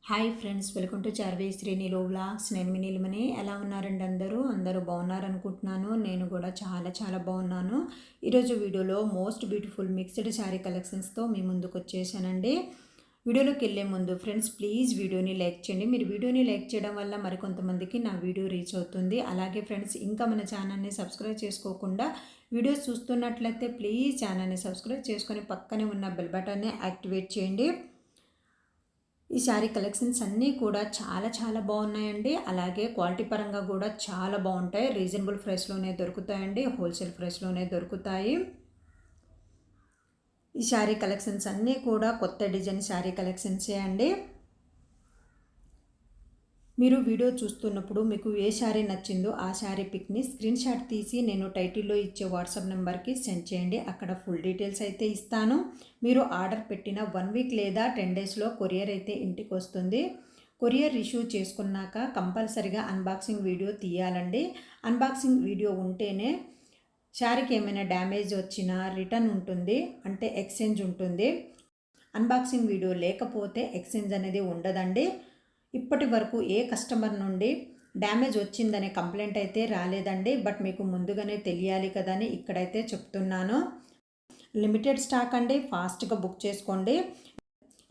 Hi friends, welcome to Charvi శ్రీనిలో vlogs. నేను మీ నీలిమని. ఎలా ఉన్నారండి? అందరూ బాగున్నారనుకుంటున్నాను. నేను కూడా చాలా బాగున్నాను. ఈరోజు వీడియోలో మోస్ట్ బ్యూటిఫుల్ మిక్స్డ్ శారీ కలెక్షన్స్తో మీ ముందుకు వచ్చేసానండి. వీడియోలోకి వెళ్ళే ముందు ఫ్రెండ్స్ ప్లీజ్ వీడియోని లైక్ చేయండి. మీరు వీడియోని లైక్ చేయడం వల్ల మరికొంతమందికి నా వీడియో రీచ్ అవుతుంది. అలాగే ఫ్రెండ్స్, ఇంకా మన ఛానల్ని సబ్స్క్రైబ్ చేసుకోకుండా వీడియోస్ చూస్తున్నట్లయితే ప్లీజ్ ఛానల్ని సబ్స్క్రైబ్ చేసుకొని పక్కనే ఉన్న బెల్ బటన్ని యాక్టివేట్ చేయండి. ఈ శారీ కలెక్షన్స్ అన్నీ కూడా చాలా బాగున్నాయండి. అలాగే క్వాలిటీ పరంగా కూడా చాలా బాగుంటాయి. రీజనబుల్ ప్రైస్లోనే దొరుకుతాయండి, హోల్సేల్ ప్రైస్లోనే దొరుకుతాయి. ఈ శారీ కలెక్షన్స్ అన్నీ కూడా కొత్త డిజైన్ శారీ కలెక్షన్సే అండి. మీరు వీడియో చూస్తున్నప్పుడు మీకు ఏ శారీ నచ్చిందో ఆ శారీ పిక్ని స్క్రీన్ షాట్ తీసి నేను టైటిల్లో ఇచ్చే వాట్సాప్ నెంబర్కి సెండ్ చేయండి. అక్కడ ఫుల్ డీటెయిల్స్ అయితే ఇస్తాను. మీరు ఆర్డర్ పెట్టిన 1 వీక్ లేదా 10 డేస్లో కొరియర్ అయితే ఇంటికి వస్తుంది. కొరియర్ రిసీవ్ చేసుకున్నాక కంపల్సరిగా అన్బాక్సింగ్ వీడియో తీయాలండి. అన్బాక్సింగ్ వీడియో ఉంటేనే శారీకి ఏమైనా డ్యామేజ్ వచ్చినా రిటర్న్ ఉంటుంది, అంటే ఎక్స్చేంజ్ ఉంటుంది. అన్బాక్సింగ్ వీడియో లేకపోతే ఎక్స్చేంజ్ అనేది ఉండదండి. ఇప్పటి వరకు ఏ కస్టమర్ నుండి డ్యామేజ్ వచ్చిందనే కంప్లైంట్ అయితే రాలేదండి. బట్ మీకు ముందుగానే తెలియాలి కదని ఇక్కడైతే చెప్తున్నాను. లిమిటెడ్ స్టాక్ అండి, ఫాస్ట్గా బుక్ చేసుకోండి.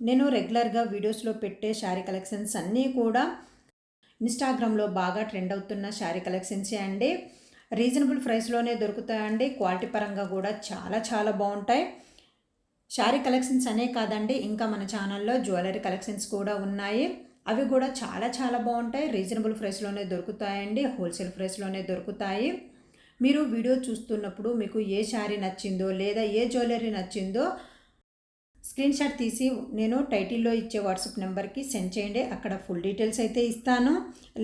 నేను రెగ్యులర్గా వీడియోస్లో పెట్టే శారీ కలెక్షన్స్ అన్నీ కూడా ఇన్స్టాగ్రామ్లో బాగా ట్రెండ్ అవుతున్న శారీ కలెక్షన్సే అండి. రీజనబుల్ ప్రైస్లోనే దొరుకుతాయండి. క్వాలిటీ పరంగా కూడా చాలా బాగుంటాయి. శారీ కలెక్షన్స్ అనే కాదండి, ఇంకా మన ఛానల్లో జ్యువెలరీ కలెక్షన్స్ కూడా ఉన్నాయి. అవి కూడా చాలా బాగుంటాయి. రీజనబుల్ ప్రైస్లోనే దొరుకుతాయండి, హోల్సేల్ ప్రైస్లోనే దొరుకుతాయి. మీరు వీడియో చూస్తున్నప్పుడు మీకు ఏ శారీ నచ్చిందో లేదా ఏ జ్యువెలరీ నచ్చిందో స్క్రీన్ షాట్ తీసి నేను టైటిల్లో ఇచ్చే వాట్సాప్ నెంబర్కి సెండ్ చేయండి. అక్కడ ఫుల్ డీటెయిల్స్ అయితే ఇస్తాను.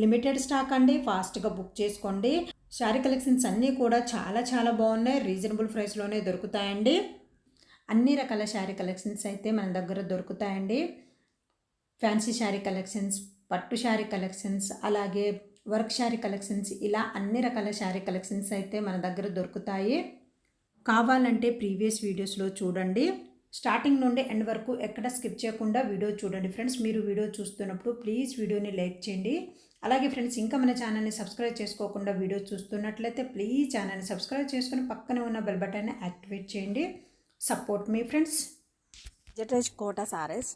లిమిటెడ్ స్టాక్ అండి, ఫాస్ట్గా బుక్ చేసుకోండి. శారీ కలెక్షన్స్ అన్నీ కూడా చాలా బాగున్నాయి. రీజనబుల్ ప్రైస్లోనే దొరుకుతాయండి. అన్ని రకాల శారీ కలెక్షన్స్ అయితే మన దగ్గర దొరుకుతాయండి. ఫ్యాన్సీ శారీ కలెక్షన్స్, పట్టు శారీ కలెక్షన్స్, అలాగే వర్క్ శారీ కలెక్షన్స్, ఇలా అన్ని రకాల శారీ కలెక్షన్స్ అయితే మన దగ్గర దొరుకుతాయి. కావాలంటే ప్రీవియస్ వీడియోస్లో చూడండి. స్టార్టింగ్ నుండి ఎండ్ వరకు ఎక్కడ స్కిప్ చేయకుండా వీడియో చూడండి ఫ్రెండ్స్. మీరు వీడియో చూస్తున్నప్పుడు ప్లీజ్ వీడియోని లైక్ చేయండి. అలాగే ఫ్రెండ్స్, ఇంకా మన ఛానల్ని సబ్స్క్రైబ్ చేసుకోకుండా వీడియో చూస్తున్నట్లయితే ప్లీజ్ ఛానల్ని సబ్స్క్రైబ్ చేసుకుని పక్కనే ఉన్న బెల్ బటన్ని యాక్టివేట్ చేయండి. సపోర్ట్ మీ ఫ్రెండ్స్. జటరేజ్ Kota saris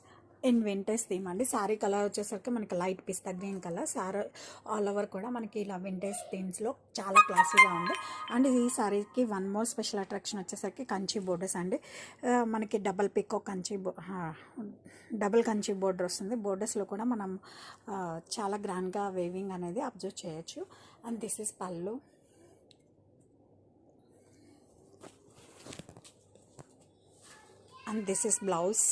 in vintage theme అండి. శారీ కలర్ వచ్చేసరికి మనకి light pista green colour. Sari all over కూడా మనకి ఇలా వింటేజ్ థీమ్స్లో చాలా క్లాసీగా ఉంది. అండ్ ఈ శారీకి వన్ మోర్ స్పెషల్ అట్రాక్షన్ వచ్చేసరికి కంచి బోర్డర్స్ అండి. మనకి డబల్ కంచి బోర్డర్ వస్తుంది. బోర్డర్స్లో కూడా మనం చాలా గ్రాండ్గా వేవింగ్ అనేది అబ్జర్వ్ చేయొచ్చు. అండ్ దిస్ ఇస్ పళ్ళు అండ్ దిస్ ఇస్ బ్లౌజ్.